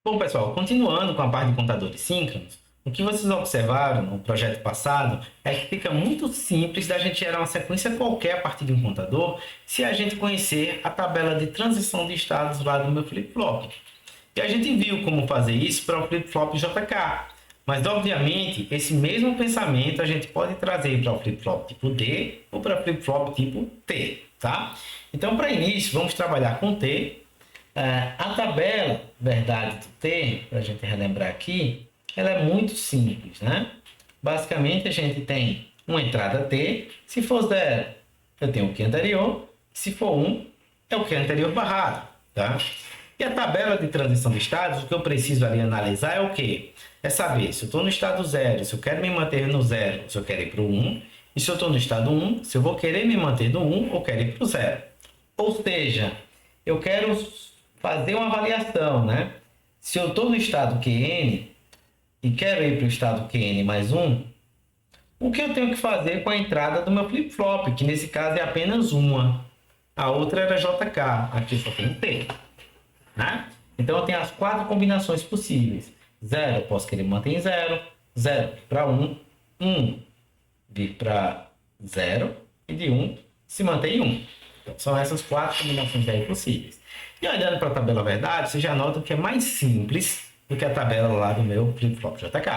Bom, pessoal, continuando com a parte de contadores síncronos, o que vocês observaram no projeto passado é que fica muito simples da gente gerar uma sequência qualquer a partir de um contador se a gente conhecer a tabela de transição de estados lá do meu flip-flop. E a gente viu como fazer isso para o flip-flop JK. Mas, obviamente, esse mesmo pensamento a gente pode trazer para o flip-flop tipo D ou para o flip-flop tipo T, tá? Então, para início, vamos trabalhar com T. A tabela verdade do T, para a gente relembrar aqui, ela é muito simples, né? Basicamente, a gente tem uma entrada T. Se for 0, eu tenho o Q anterior. Se for 1, é o Q anterior barrado, tá? E a tabela de transição de estados, o que eu preciso ali analisar é o quê? É saber se eu estou no estado 0, se eu quero me manter no 0, se eu quero ir para o 1. E se eu estou no estado 1, se eu vou querer me manter no 1 ou quero ir para o 0. Ou seja, eu quero fazer uma avaliação, né? Se eu estou no estado QN e quero ir para o estado QN mais 1, o que eu tenho que fazer com a entrada do meu flip-flop, que nesse caso é apenas uma. A outra era JK, aqui só tem T. Né? Então eu tenho as 4 combinações possíveis. 0 eu posso querer manter em 0, 0 para 1, 1 vir para 0 e de 1 se mantém em 1. Então são essas 4 combinações aí possíveis. E olhando para a tabela verdade, você já nota que é mais simples do que a tabela lá do meu flip-flop JK.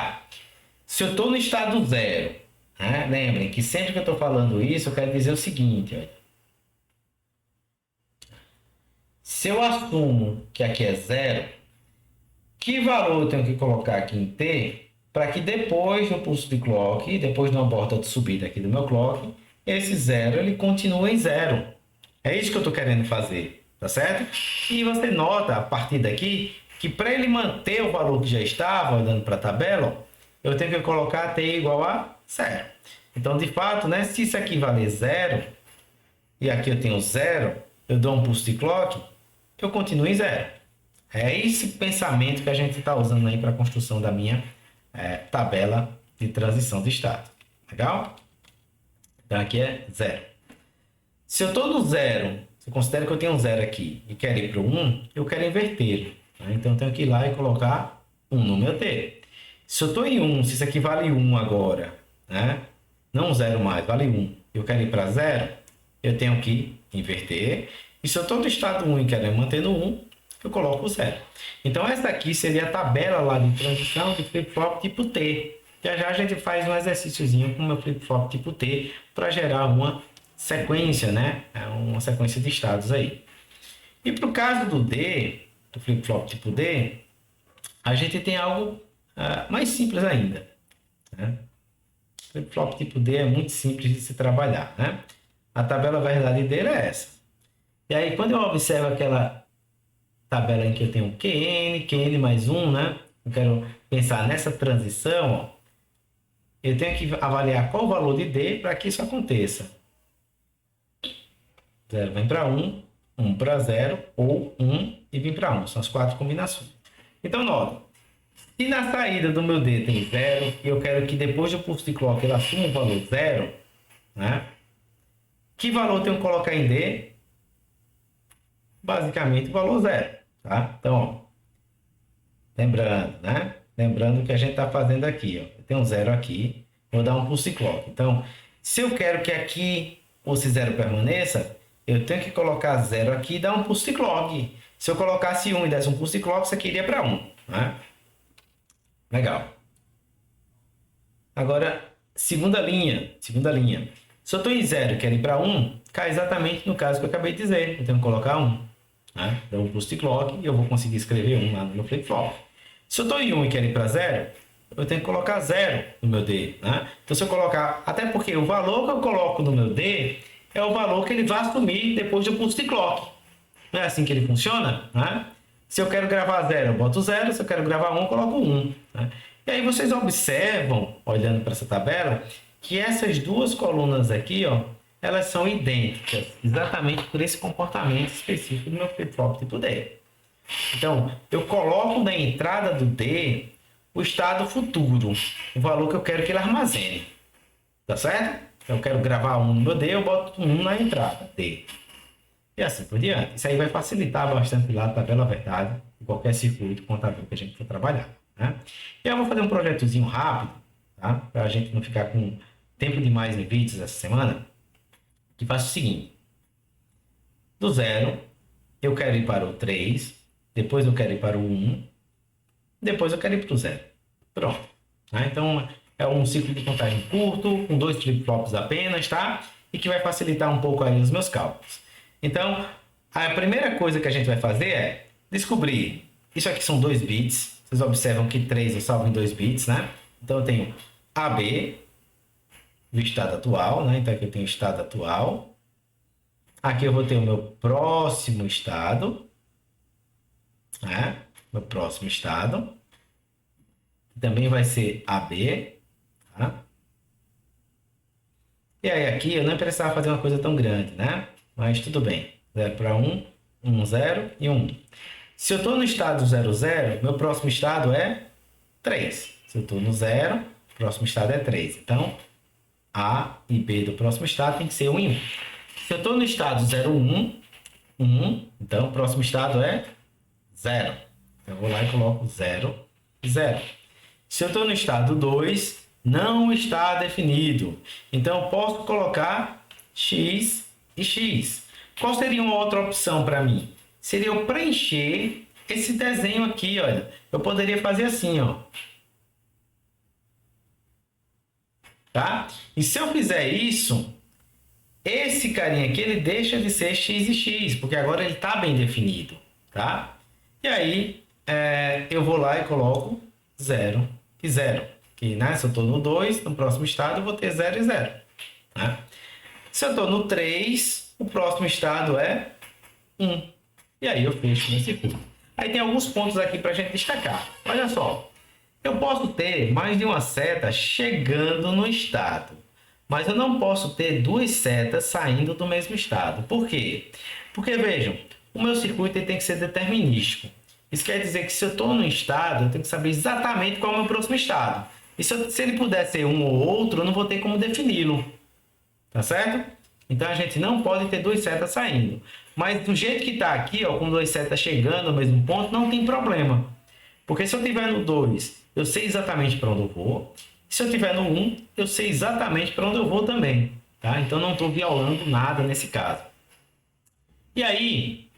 Se eu estou no estado 0, né? Lembrem que sempre que eu estou falando isso, eu quero dizer o seguinte, olha. Se eu assumo que aqui é 0, que valor eu tenho que colocar aqui em T para que depois do pulso de clock, depois de uma borda de subida aqui do meu clock, esse 0 ele continue em 0. É isso que eu estou querendo fazer, tá certo? E você nota a partir daqui que para ele manter o valor que já estava, olhando para a tabela, eu tenho que colocar T igual a 0. Então, de fato, né, se isso aqui valer 0, e aqui eu tenho 0, eu dou um pulso de clock, eu continuo em 0. É esse pensamento que a gente está usando aí para a construção da minha tabela de transição de estado. Legal? Então, aqui é 0. Se eu estou no 0, se eu considero que eu tenho um 0 aqui e quero ir para o 1, eu quero inverter. Né? Então, eu tenho que ir lá e colocar 1 no meu T. Se eu estou em 1, se isso aqui vale 1 agora, né? Não 0 mais, vale 1, eu quero ir para 0, eu tenho que inverter. E se eu estou no estado 1 e quero manter no 1, eu coloco o 0. Então, essa aqui seria a tabela lá de transição de flip-flop tipo T. Já já a gente faz um exercíciozinho com o meu flip-flop tipo T para gerar uma sequência, né? Uma sequência de estados aí. E para o caso do D, do flip-flop tipo D, a gente tem algo mais simples ainda. Né? Flip-flop tipo D é muito simples de se trabalhar, né? A tabela verdadeira é essa. E aí, quando eu observo aquela tabela em que eu tenho QN mais 1, né? Eu quero pensar nessa transição, ó. Eu tenho que avaliar qual o valor de D para que isso aconteça. 0 vem para 1, 1 para 0, ou 1 e vem para 1. São as 4 combinações. Então, nota. Se na saída do meu D tem 0, e eu quero que depois do pulso de clock ele assuma o valor 0, né? Que valor eu tenho que colocar em D? Basicamente o valor 0. Tá? Então, ó, lembrando, né? Lembrando que a gente está fazendo aqui. Ó. Tem um 0 aqui. Vou dar um pulse clock. Então, se eu quero que aqui esse 0 permaneça, eu tenho que colocar 0 aqui e dar um pulse clock. Se eu colocasse 1 e desse um pulse clock, isso aqui iria para 1. Né? Legal. Agora, segunda linha. Segunda linha. Se eu estou em 0 e quero ir para 1, cai exatamente no caso que eu acabei de dizer. Eu tenho que colocar 1. Né? Dou um pulse de clock e eu vou conseguir escrever 1 lá no meu flip-flop. Se eu estou em 1 e quero ir para 0, eu tenho que colocar 0 no meu D. Né? Então, se eu colocar... Até porque o valor que eu coloco no meu D é o valor que ele vai assumir depois do pulse de clock. Não é assim que ele funciona? Né? Se eu quero gravar 0, eu boto 0. Se eu quero gravar 1, eu coloco 1. Né? E aí vocês observam, olhando para essa tabela, que essas duas colunas aqui, ó, elas são idênticas, exatamente por esse comportamento específico do meu flip-flop tipo D. Então, eu coloco na entrada do D o estado futuro, o valor que eu quero que ele armazene. Tá certo? Eu quero gravar 1 no meu D, eu boto 1 na entrada D. E assim por diante. Isso aí vai facilitar bastante lá a tabela verdade de qualquer circuito contador que a gente for trabalhar, né? E eu vou fazer um projetozinho rápido, tá? Para a gente não ficar com tempo demais em vídeos essa semana, que faça o seguinte: do 0, eu quero ir para o 3, depois eu quero ir para o 1, depois eu quero ir para o 0. Pronto. Tá? Então, é um ciclo de contagem curto, com 2 flip-flops apenas, tá? E que vai facilitar um pouco aí os meus cálculos. Então, a primeira coisa que a gente vai fazer é descobrir. Isso aqui são 2 bits. Vocês observam que 3 eu salvo em 2 bits, né? Então, eu tenho AB, do estado atual, né? Então, aqui eu tenho o estado atual. Aqui eu vou ter o meu próximo estado, né? Meu próximo estado. Também vai ser AB, tá? E aí aqui eu não precisava fazer uma coisa tão grande, né? Mas tudo bem. 0 para 1, 1, 0 e 1. Se eu estou no estado 0, 0, meu próximo estado é 3. Se eu estou no 0, o próximo estado é 3. Então, A e B do próximo estado tem que ser 1 e 1. Se eu estou no estado 0, 1, 1, então o próximo estado é 0. Eu vou lá e coloco 0, 0. Se eu estou no estado 2, não está definido. Então, eu posso colocar X e X. Qual seria uma outra opção para mim? Seria eu preencher esse desenho aqui, olha. Eu poderia fazer assim, ó. Tá? E se eu fizer isso, esse carinha aqui, ele deixa de ser X e X, porque agora ele está bem definido, tá? E aí, eu vou lá e coloco 0 e 0. Que, né, se eu estou no 2, no próximo estado eu vou ter 0 e 0. Né? Se eu estou no 3, o próximo estado é 1. E aí eu fecho meu circuito. Aí tem alguns pontos aqui para a gente destacar. Olha só, eu posso ter mais de uma seta chegando no estado, mas eu não posso ter 2 setas saindo do mesmo estado. Por quê? Porque, vejam, o meu circuito tem que ser determinístico. Isso quer dizer que se eu estou no estado, eu tenho que saber exatamente qual é o meu próximo estado. E se ele puder ser um ou outro, eu não vou ter como defini-lo. Tá certo? Então, a gente não pode ter 2 setas saindo. Mas do jeito que está aqui, ó, com 2 setas chegando ao mesmo ponto, não tem problema. Porque se eu estiver no 2, eu sei exatamente para onde eu vou. Se eu estiver no 1, eu sei exatamente para onde eu vou também. Tá? Então, não estou violando nada nesse caso. E aí,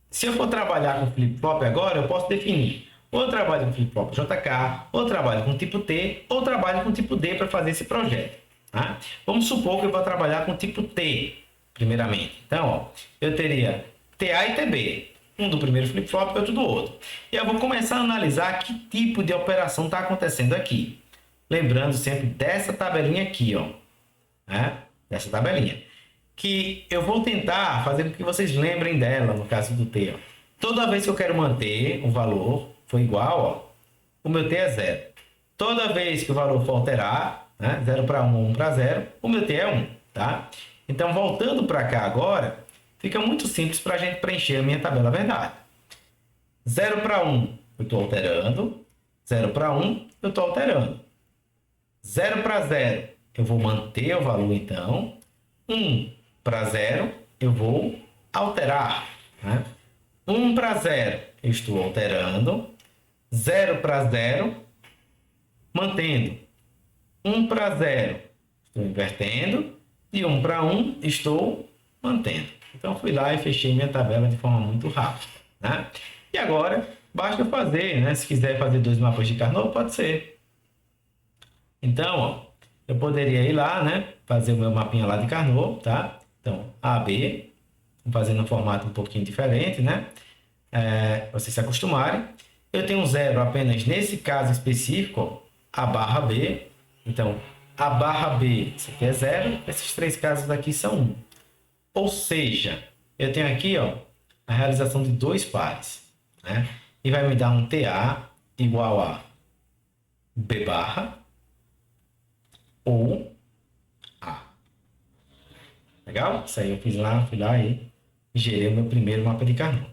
se eu for trabalhar com flip-flop agora, eu posso definir. Ou eu trabalho com flip-flop JK, ou eu trabalho com tipo T, ou eu trabalho com tipo D para fazer esse projeto. Tá? Vamos supor que eu vou trabalhar com tipo T, primeiramente. Então, ó, eu teria TA e TB. Um do primeiro flip-flop e outro do outro. E eu vou começar a analisar que tipo de operação está acontecendo aqui. Lembrando sempre dessa tabelinha aqui, ó. Né? Dessa tabelinha. Que eu vou tentar fazer com que vocês lembrem dela, no caso do T. Ó. Toda vez que eu quero manter o valor for igual, ó, o meu T é 0. Toda vez que o valor for alterar, né, 0 para 1, 1 para 0, o meu T é 1. Tá? Então, voltando para cá agora, fica muito simples para a gente preencher a minha tabela verdade. 0 para 1, eu estou alterando. 0 para 1, eu estou alterando. 0 para 0, eu vou manter o valor, então. 1 para 0, eu vou alterar. Né? 1 para 0, eu estou alterando. 0 para 0, mantendo. 1 para 0, estou invertendo. E 1 para 1, estou mantendo. Então, fui lá e fechei minha tabela de forma muito rápida. Né? E agora, basta fazer. Né? Se quiser fazer 2 mapas de Carnot, pode ser. Então, ó, eu poderia ir lá, né? Fazer o meu mapinha lá de Carnot, tá? Então, AB, fazendo um formato um pouquinho diferente, né? Para vocês se acostumarem. Eu tenho 0 apenas nesse caso específico, ó, a barra B. Então, a barra B, isso aqui é 0. Esses 3 casos aqui são 1. Ou seja, eu tenho aqui, ó, a realização de 2 pares, né? E vai me dar um TA igual a B barra ou A. Legal? Isso aí eu fui lá e gerei o meu primeiro mapa de Carnot.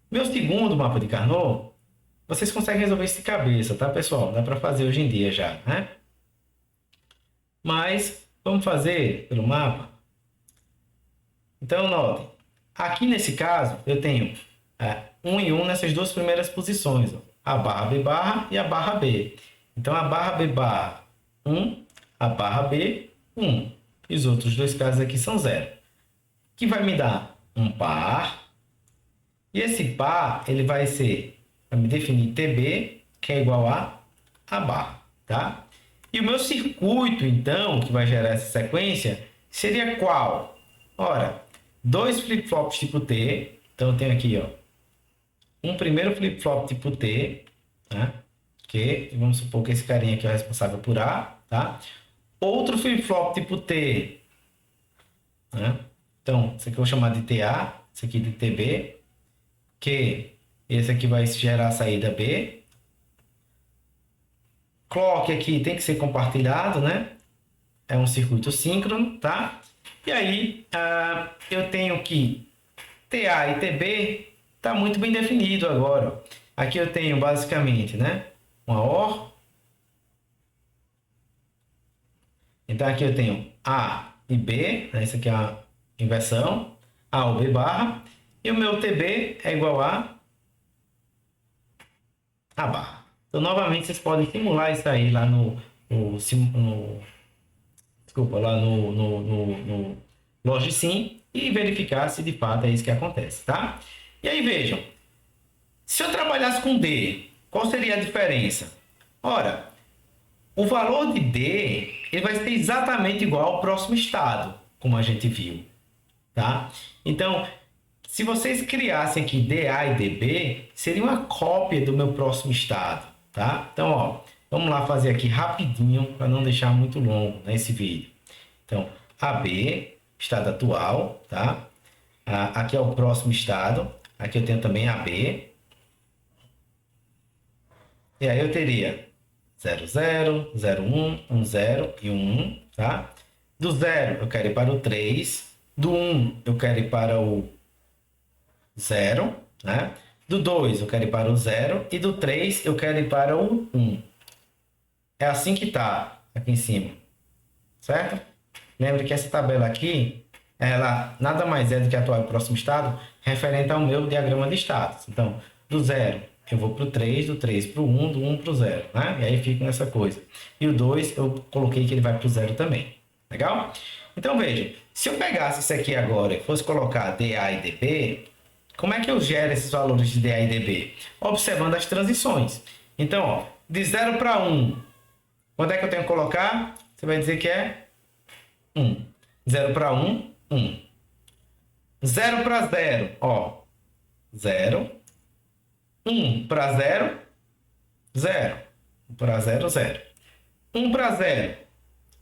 Meu segundo mapa de Carnot, vocês conseguem resolver isso de cabeça, tá, pessoal? Dá para fazer hoje em dia já, né? Mas vamos fazer pelo mapa. Então, notem. Aqui nesse caso, eu tenho 1 e 1 nessas duas primeiras posições, ó. A barra B barra e a barra B. Então, a barra B barra 1, a barra B 1. E os outros dois casos aqui são 0. Que vai me dar um par. E esse par, ele vai me definir TB, que é igual a barra, tá? E o meu circuito, então, que vai gerar essa sequência, seria qual? Ora, dois flip-flops tipo T. Então, eu tenho aqui, ó, um primeiro flip-flop tipo T, né? Que vamos supor que esse carinha aqui é o responsável por A, tá? Outro flip-flop tipo T, né? Então, esse aqui eu vou chamar de TA, esse aqui de TB, que esse aqui vai gerar a saída B. Clock aqui tem que ser compartilhado, né? É um circuito síncrono, tá? E aí, eu tenho que TA e TB está muito bem definido agora. Aqui eu tenho basicamente, né, uma OR. Então aqui eu tenho A e B, né? Isso aqui é a inversão, A ou B barra. E o meu TB é igual a barra. Então, novamente, vocês podem simular isso aí lá lá no Logisim e verificar se de fato é isso que acontece, tá? E aí, vejam, se eu trabalhasse com D, qual seria a diferença? Ora, o valor de D ele vai ser exatamente igual ao próximo estado, como a gente viu, tá? Então, se vocês criassem aqui DA e DB, seria uma cópia do meu próximo estado, tá? Então, ó, vamos lá fazer aqui rapidinho para não deixar muito longo nesse vídeo. Então, AB, estado atual, tá? Aqui é o próximo estado. Aqui eu tenho também AB. E aí eu teria 0, 0, 0, 1, 1, 0 e 1, tá? Do 0 eu quero ir para o 3. Do 1 eu quero ir para o 0, né? Do 2 eu quero ir para o 0 e do 3 eu quero ir para o 1. É assim que está aqui em cima, certo? Lembre que essa tabela aqui, ela nada mais é do que atual e próximo estado referente ao meu diagrama de estados. Então, do 0 eu vou para o 3, do 3 para o 1, do 1 para o 0, né? E aí fica nessa coisa. E o 2 eu coloquei que ele vai para o 0 também. Legal? Então, veja, se eu pegasse isso aqui agora e fosse colocar DA e DB, como é que eu gero esses valores de DA e DB? Observando as transições. Então, ó, de 0 para 1, quando é que eu tenho que colocar? Você vai dizer que é 1. 0 para 1, 1. 0 para 0, ó, 0. 1 para 0, 0. 1 para 0, 0. 1 para 0,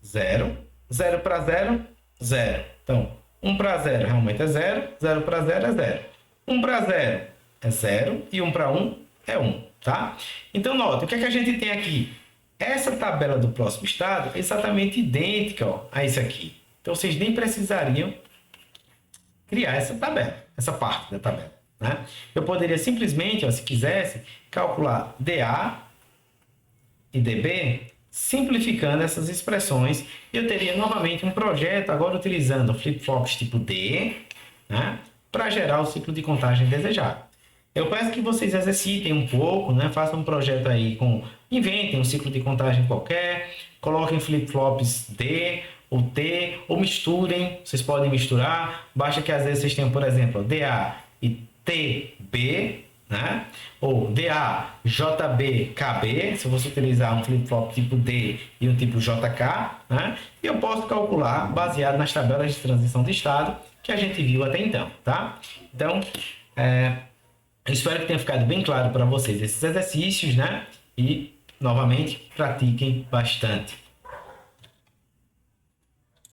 0. 0 para 0, 0. Então, 1 para 0 realmente é 0. 0 para 0 é 0. 1 para 0 é 0 e 1 para 1 é 1, tá? Então, nota, o que é que a gente tem aqui? Essa tabela do próximo estado é exatamente idêntica, ó, a isso aqui. Então, vocês nem precisariam criar essa tabela, essa parte da tabela, né? Eu poderia simplesmente, ó, se quisesse, calcular DA e DB, simplificando essas expressões, e eu teria novamente um projeto, agora utilizando flip-flops tipo D, né, para gerar o ciclo de contagem desejado. Eu peço que vocês exercitem um pouco, né, façam um projeto aí inventem um ciclo de contagem qualquer, coloquem flip-flops D ou T, ou misturem, vocês podem misturar, basta que às vezes vocês tenham, por exemplo, DA e TB, né? Ou DA, JB, KB, se você utilizar um flip-flop tipo D e um tipo JK, né? E eu posso calcular baseado nas tabelas de transição de estado que a gente viu até então, tá? Então, espero que tenha ficado bem claro para vocês esses exercícios, né? E, novamente, pratiquem bastante.